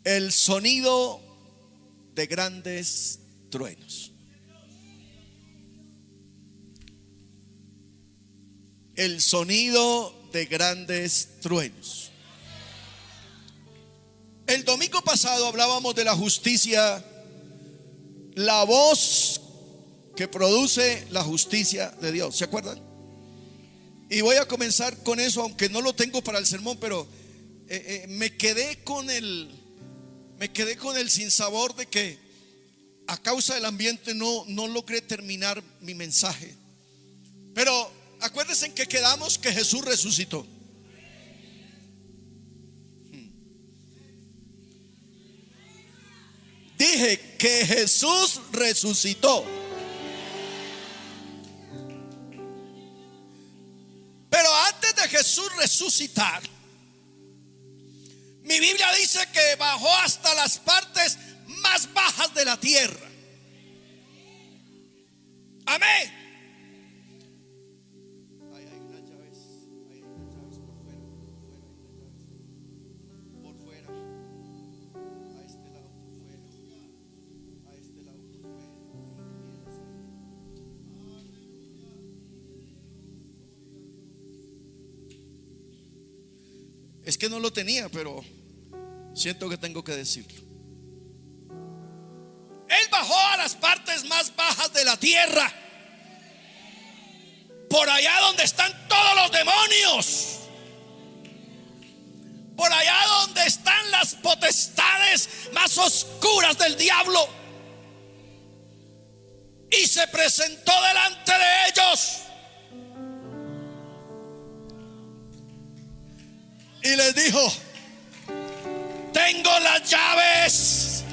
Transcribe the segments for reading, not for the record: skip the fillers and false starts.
El sonido de grandes truenos. El sonido de grandes truenos. El domingo pasado hablábamos de la justicia, la voz que produce la justicia de Dios. ¿Se acuerdan? Y voy a comenzar con eso, aunque no lo tengo para el sermón, pero me quedé con el sinsabor de que a causa del ambiente no logré terminar mi mensaje. Pero acuérdense en que quedamos que Jesús resucitó. Dije que Jesús resucitó. Pero antes de Jesús resucitar, mi Biblia dice que bajó hasta las partes más bajas de la tierra. Amén. Hay unas llaves por fuera. A este lado por fuera. A este lado por fuera. Es que no lo tenía, pero siento que tengo que decirlo. Él bajó a las partes más bajas de la tierra, por allá donde están todos los demonios, por allá donde están las potestades más oscuras del diablo, y se presentó delante de ellos y les dijo: tengo las llaves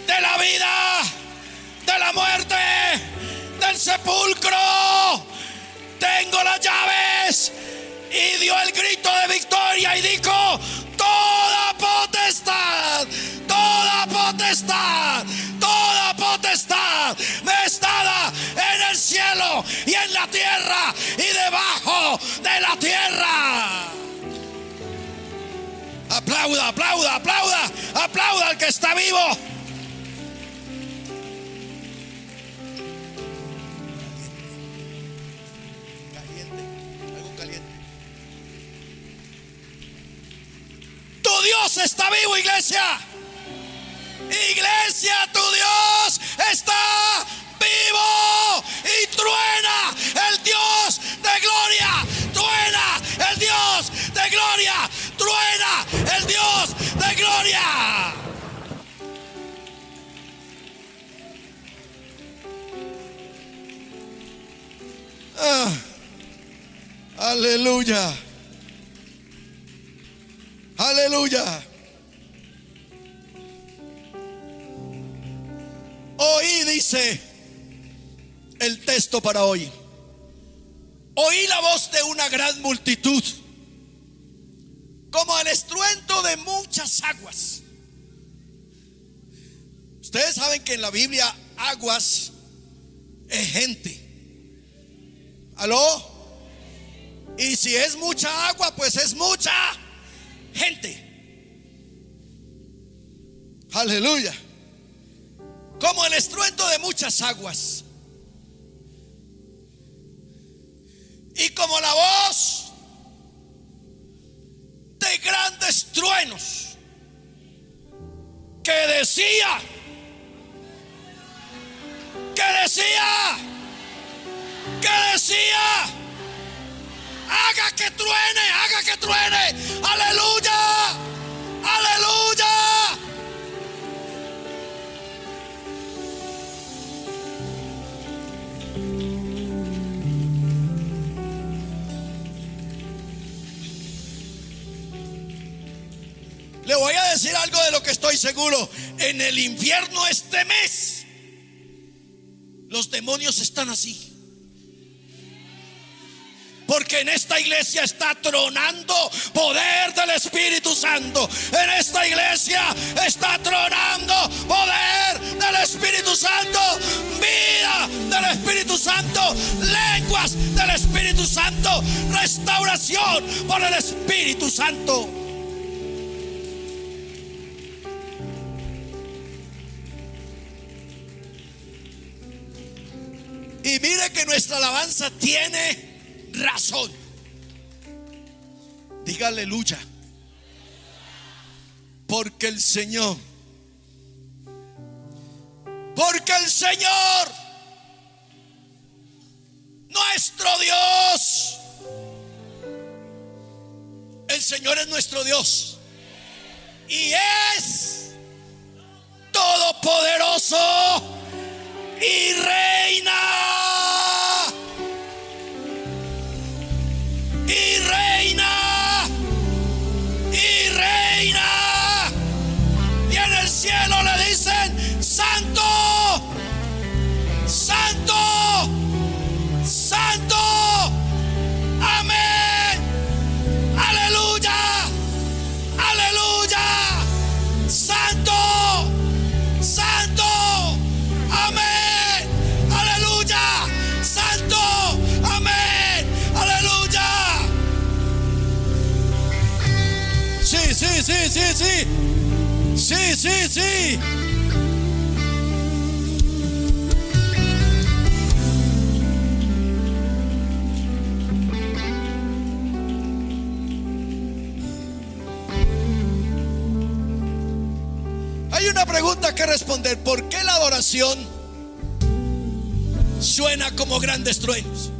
de la vida, de la muerte, del sepulcro. Tengo las llaves. Y dio el grito de victoria y dijo: toda potestad me es dada en el cielo y en la tierra y debajo de la tierra. Aplauda, aplauda, aplauda, aplauda al que está vivo. Algo caliente. Tu Dios está vivo, iglesia. Iglesia, tu Dios está vivo y truena el Dios de gloria. Truena el Dios de gloria. Truena el Dios de gloria. Aleluya. Aleluya. Oí, dice el texto para hoy. Oí la voz de una gran multitud, como el estruendo de muchas aguas. Ustedes saben que en la Biblia aguas es gente. ¿Aló? Y si es mucha agua, pues es mucha gente. Aleluya. Como el estruendo de muchas aguas. Y como la voz de grandes truenos que decía, haga que truene, aleluya, aleluya. Le voy a decir algo de lo que estoy seguro. En el infierno este mes los demonios están así. Porque en esta iglesia está tronando poder del Espíritu Santo. En esta iglesia está tronando poder del Espíritu Santo, vida del Espíritu Santo, lenguas del el Espíritu Santo. Restauración por el Espíritu Santo. Y mire que nuestra alabanza tiene razón. Diga aleluya. Porque el Señor, nuestro Dios, el Señor es nuestro Dios y es todopoderoso y reina. Y reina. Y reina. Y en el cielo le dicen: Santo, Santo, Santo. Amén. Aleluya. Aleluya. Santo, Santo. Amén. Aleluya. Santo. Amén. Aleluya. Sí, sí, sí, sí, sí. Sí, sí, sí. Hay una pregunta que responder. ¿Por qué la adoración suena como grandes truenos?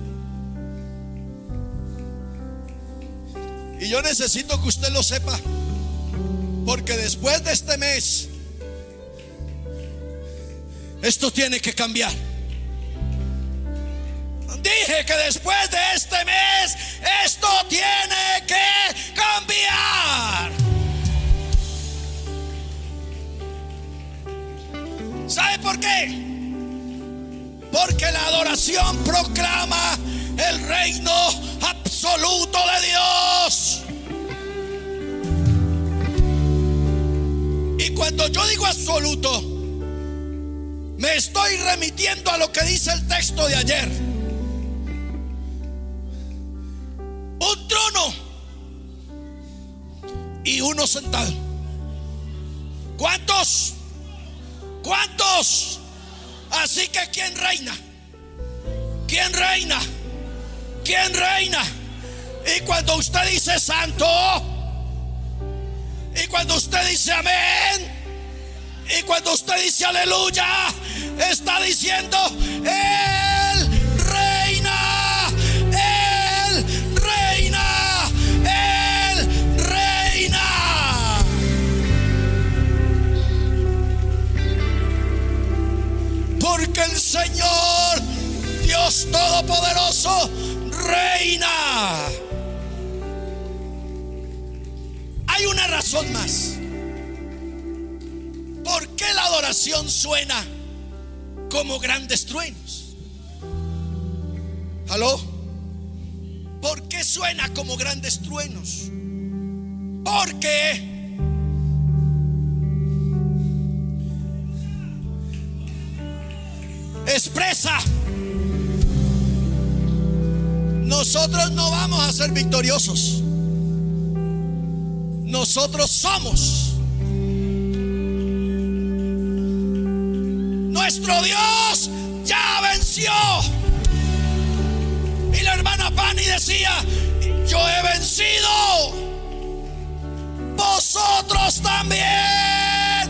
Y yo necesito que usted lo sepa, porque después de este mes esto tiene que cambiar. Dije que después de este mes esto tiene que cambiar. ¿Sabe por qué? Porque la adoración proclama el reino absoluto de Dios. Y cuando yo digo absoluto, me estoy remitiendo a lo que dice el texto de ayer. Un trono y uno sentado. ¿Cuántos? ¿Cuántos? Así que ¿quién reina? ¿Quién reina? ¿Quién reina? Y cuando usted dice santo, y cuando usted dice amén, y cuando usted dice aleluya, está diciendo: Él reina, Él reina, Él reina. Porque el Señor Dios Todopoderoso reina. Hay una razón más. ¿Por qué la adoración suena como grandes truenos? ¿Aló? ¿Por qué suena como grandes truenos? Porque expresa: nosotros no vamos a ser victoriosos, nosotros somos. Nuestro Dios ya venció. Y la hermana Pani decía: yo he vencido, vosotros también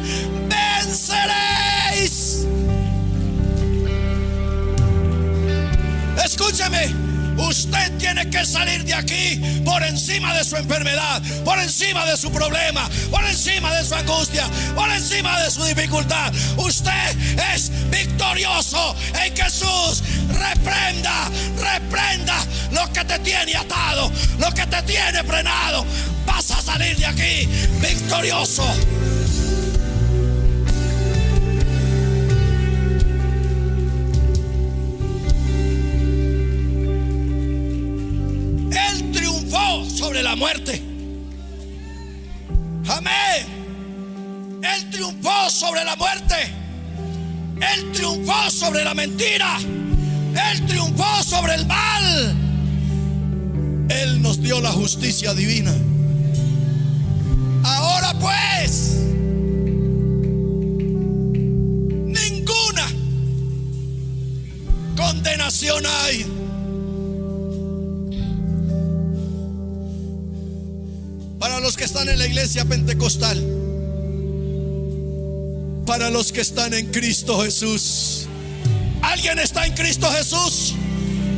venceréis. Escúcheme, usted tiene que salir de aquí por encima de su enfermedad, por encima de su problema, por encima de su angustia, por encima de su dificultad. Usted es victorioso en Jesús. Reprenda, reprenda lo que te tiene atado, lo que te tiene frenado. Vas a salir de aquí victorioso. Sobre la muerte. Amén. Él triunfó sobre la muerte. Él triunfó sobre la mentira. Él triunfó sobre el mal. vio la justicia divina. Ahora pues, ninguna condenación hay para los que están en la iglesia pentecostal, para los que están en Cristo Jesús. ¿Alguien está en Cristo Jesús?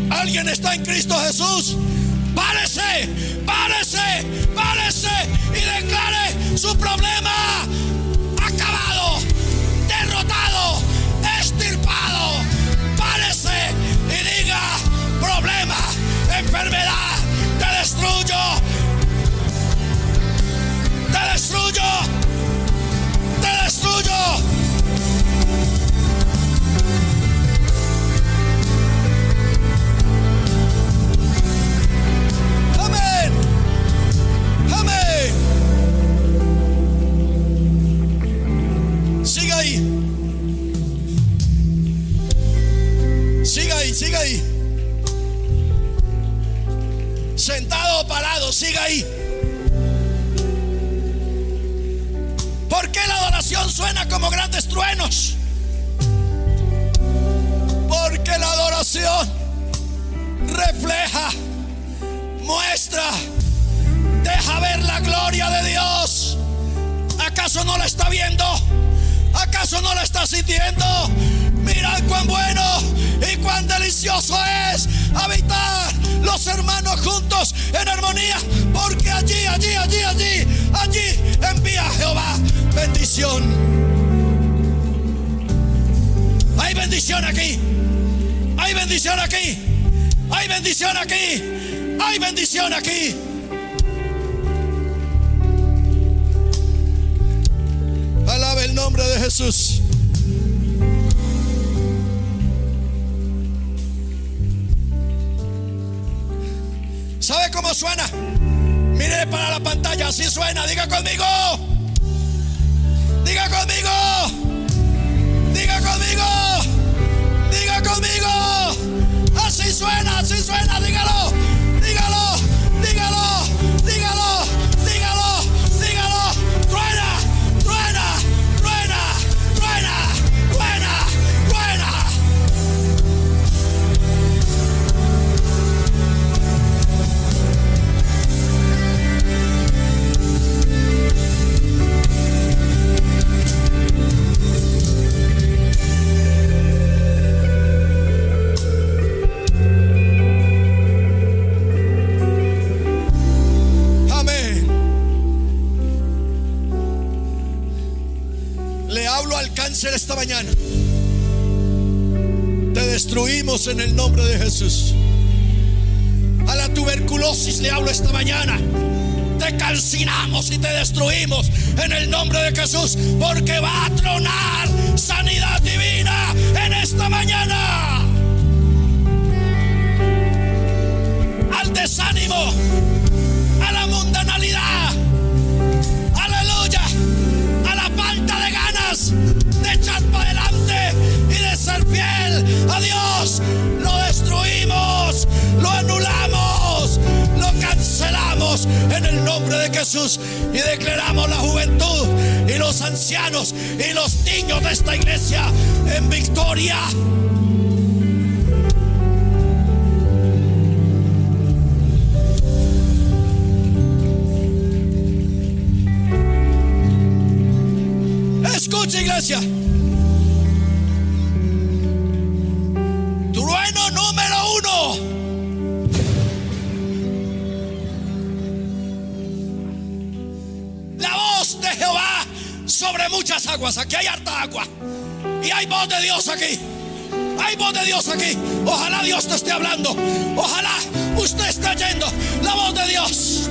¿Alguien está en Cristo Jesús? Párese, párese, párese y declare su problema acabado, derrotado, extirpado. Párese y diga: problema, enfermedad, te destruyo, te destruyo, te destruyo. Siga ahí. Siga ahí, siga ahí. Sentado o parado, siga ahí. ¿Por qué la adoración suena como grandes truenos? Porque la adoración refleja, muestra, deja ver la gloria de Dios. ¿Acaso no la está viendo? ¿Acaso no la está sintiendo? Mirad cuán bueno y cuán delicioso es habitar los hermanos juntos en armonía, porque allí envía Jehová bendición. Hay bendición aquí, hay bendición aquí, hay bendición aquí, hay bendición aquí. Alabe el nombre de Jesús. ¿Sabe cómo suena? Mire para la pantalla, así suena. Diga conmigo. Diga conmigo. Diga conmigo. Diga conmigo. Así suena, dígalo. Dígalo, dígalo, dígalo, dígalo, dígalo. Truena, truena, truena, truena, truena, truena. Esta mañana te destruimos en el nombre de Jesús. A la tuberculosis le hablo esta mañana. Te calcinamos y te destruimos en el nombre de Jesús, porque va a tronar sanidad divina en esta mañana. Al desánimo, a la mundanalidad, aleluya, a la falta de ganas de echar para adelante y de ser fiel a Dios, lo destruimos, lo anulamos, lo cancelamos en el nombre de Jesús, y declaramos la juventud y los ancianos y los niños de esta iglesia en victoria. Escucha, iglesia. Trueno número 1. La voz de Jehová sobre muchas aguas. Aquí hay harta agua y hay voz de Dios aquí. Hay voz de Dios aquí. Ojalá Dios te esté hablando. Ojalá usted esté oyendo la voz de Dios.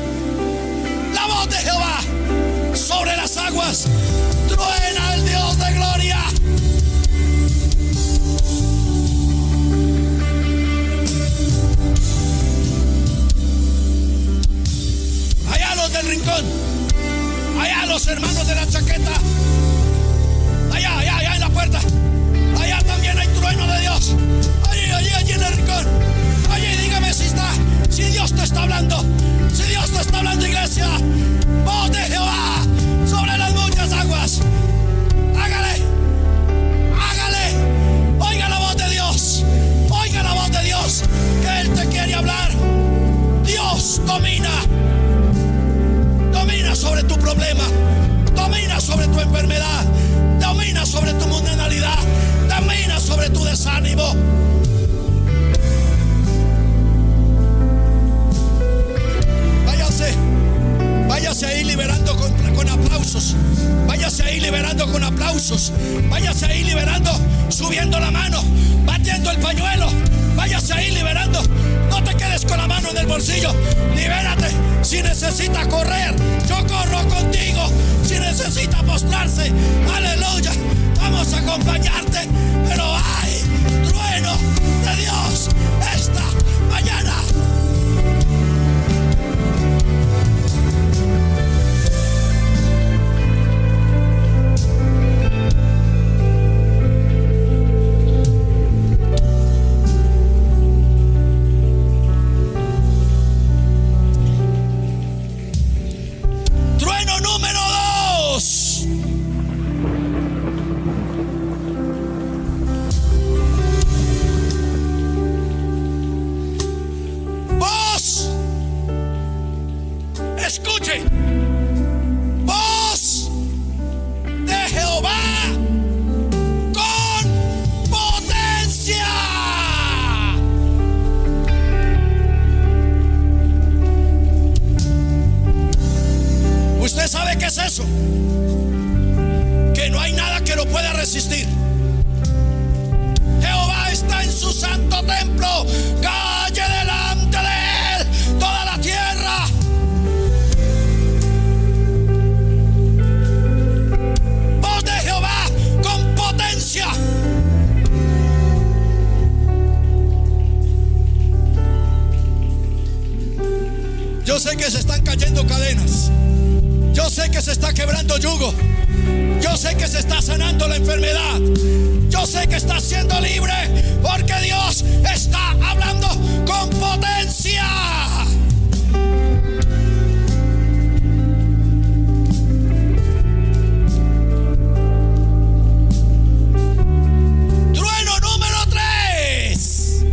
La voz de Jehová sobre las aguas. Truena el Dios de gloria. Allá los del rincón, allá los hermanos de la chaqueta, allá en la puerta, allá también hay trueno de Dios. Allí en el rincón, allí dígame si Dios te está hablando. Si Dios te está hablando, iglesia, voz de Jehová sobre las muchas aguas. Hágale, hágale. Oiga la voz de Dios. Oiga la voz de Dios, que Él te quiere hablar. Dios domina. Domina sobre tu problema. Domina sobre tu enfermedad. Domina sobre tu mundanalidad. Domina sobre tu desánimo. Váyase ahí liberando con aplausos. Váyase ahí liberando con aplausos. Váyase ahí liberando, subiendo la mano, batiendo el pañuelo. Váyase ahí liberando. No te quedes con la mano en el bolsillo. Libérate. Si necesita correr, yo corro contigo. Si necesita postrarse, aleluya, vamos a acompañarte. Pero hay trueno de Dios esta mañana. Yo sé que se están cayendo cadenas. Yo sé que se está quebrando yugo. Yo sé que se está sanando la enfermedad. Yo sé que está siendo libre, porque Dios está hablando con potencia. Trueno número 3.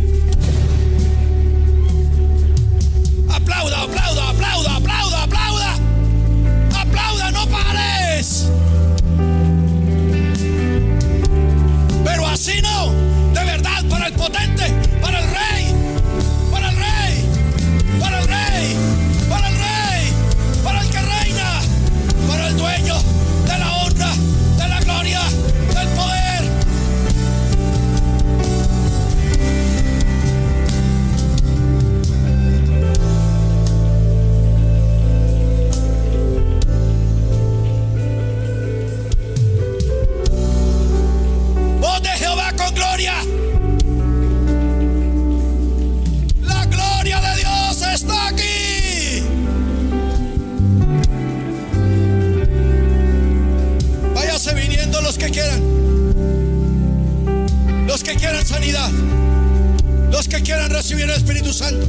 Aplauda, aplauda, aplauda, aplauda, aplauda. Aplauda, no pares. Pero así no, de verdad, para el potente, para el rey, para el rey, para el rey, para el rey, para el que reina, para el dueño de la honra, de la gloria, del poder. La gloria de Dios está aquí. Váyase viniendo los que quieran. Los que quieran sanidad. Los que quieran recibir el Espíritu Santo.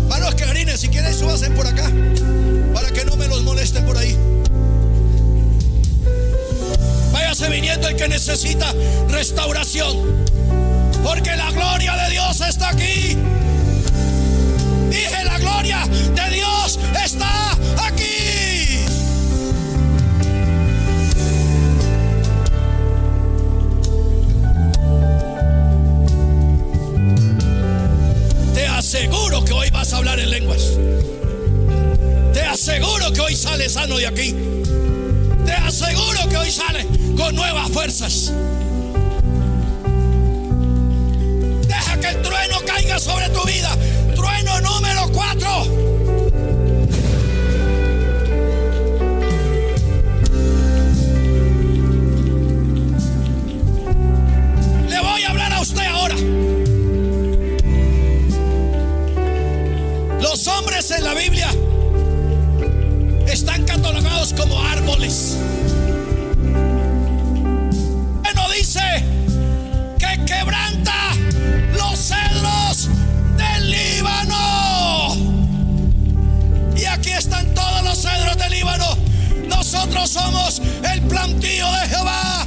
Manos que orinen, si quieren súbanse por acá, para que no me los molesten por ahí. Váyase viniendo el que necesita restauración, porque la gloria de Dios está aquí. Dije, la gloria de Dios está aquí. Te aseguro que hoy vas a hablar en lenguas. Te aseguro que hoy sales sano de aquí. Te aseguro que hoy sales con nuevas fuerzas. Deja que el trueno caiga sobre tu vida. Trueno número 4. Le voy a hablar a usted ahora. Los hombres en la Biblia están catalogados como árboles. No dice que quebranta los cedros del Líbano. nosotros somos el plantío de Jehová.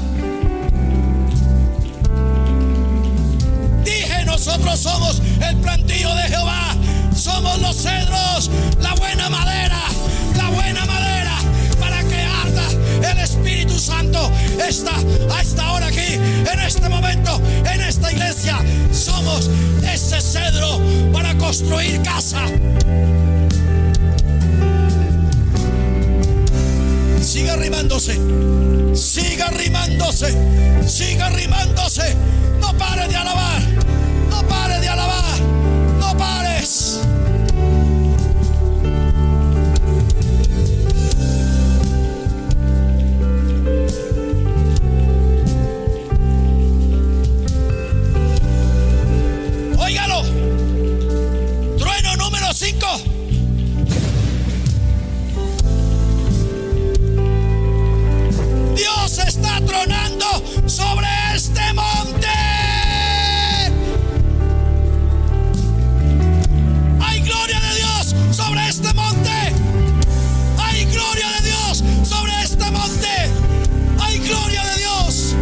Dije, nosotros somos el plantío de Jehová. Somos los cedros, la buena madera para que arda el Espíritu Santo. A esta hora aquí, en este momento, en esta iglesia, somos ese cedro para construir casa. Siga arrimándose, siga arrimándose, siga arrimándose. No pare de alabar, no pare de alabar, no pares. Óigalo. Trueno número 5. Dios está tronando sobre este monte. Hay gloria de Dios sobre este monte. Hay gloria de Dios sobre este monte. Hay gloria de Dios.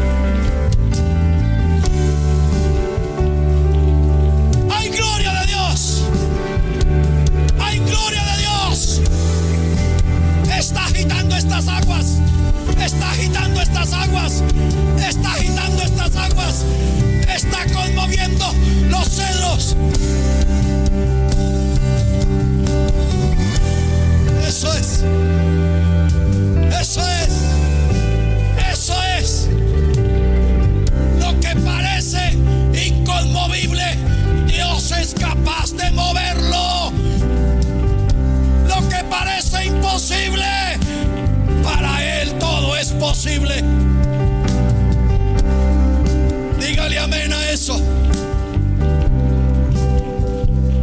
Hay gloria de Dios. Hay gloria de Dios. Está agitando estas aguas. Está agitando estas aguas. Está agitando estas aguas. Está conmoviendo los cedros. Eso es. Eso es. Eso es. Lo que parece inconmovible, Dios es capaz de moverlo. Lo que parece imposible, para Él todo es posible. Dígale amén a eso.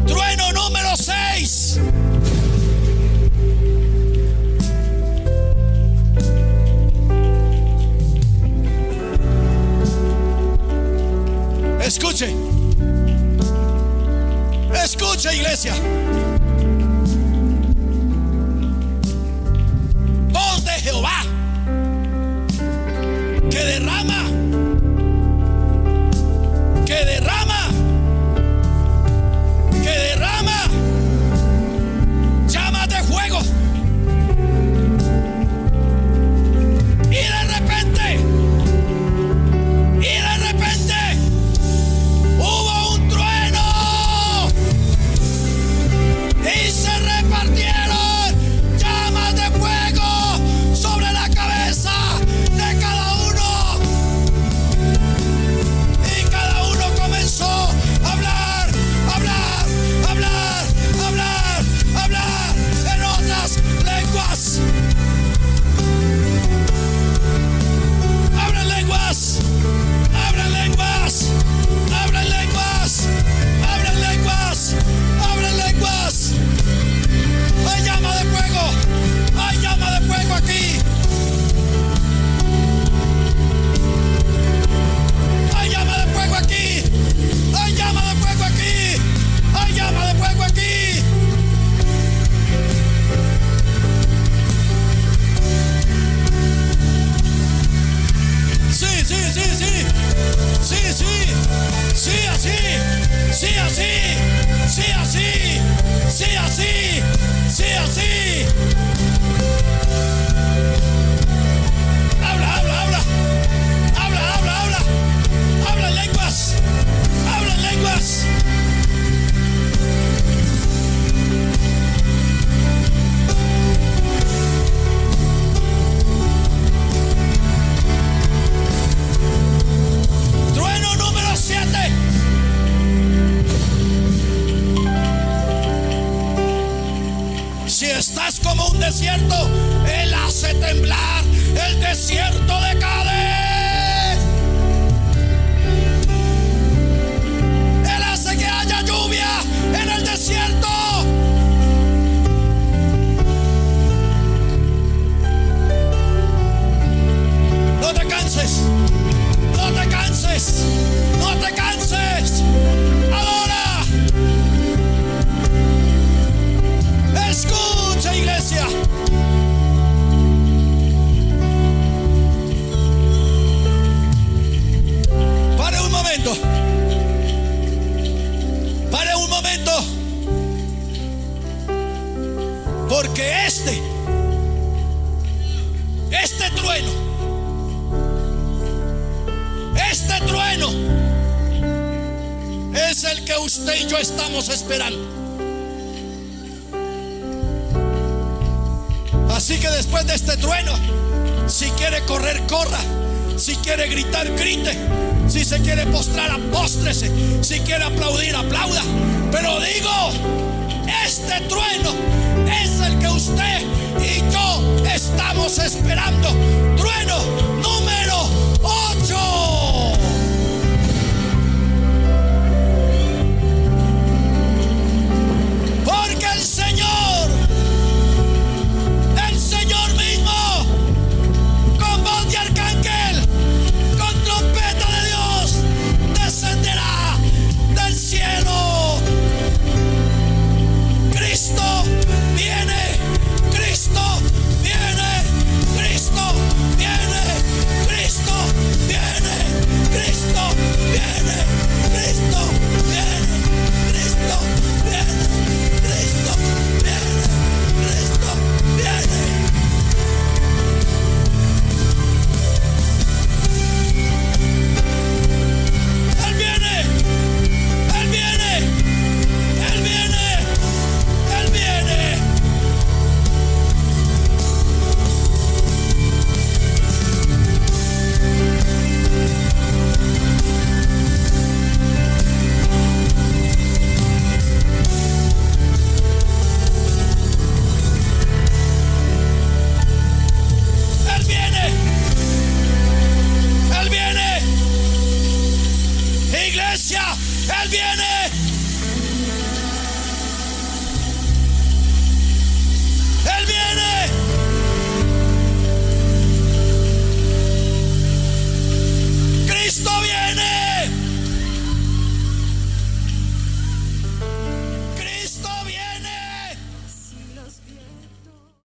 Trueno número 6. Escuche. Escuche, iglesia. Voz de Jehová que derrama, que derrama, que derrama llamas de fuego. Y de repente hubo un trueno y se repartieron llamas de fuego sobre la cabeza de cada uno. Y cada uno comenzó a hablar, hablar, hablar, hablar, hablar en otras lenguas. Abran lenguas, abran lenguas, abran lenguas, abran lenguas, abran lenguas. Hay llama de fuego, hay llama de fuego aquí. Hay llama de fuego aquí, hay llama de fuego aquí, hay llama de fuego aquí. Sí, sí, sí, sí, sí, sí, sí, así, sí, así, sí, así, sí, así, sí, así. Habla, habla, habla, habla, habla, habla, habla lenguas, habla lenguas. Trueno número 7. Si estás como un desierto, Él hace temblar el desierto de Cades. Él hace que haya lluvia en el desierto. No te canses, no te canses, no te canses. Adora. Escucha, iglesia. Porque este trueno es el que usted y yo estamos esperando. Así que después de este trueno, si quiere correr, corra. Si quiere gritar, grite. Si se quiere postrar, póstrese. Si quiere aplaudir, aplauda. Pero digo, este trueno es el que usted y yo estamos esperando. Trueno número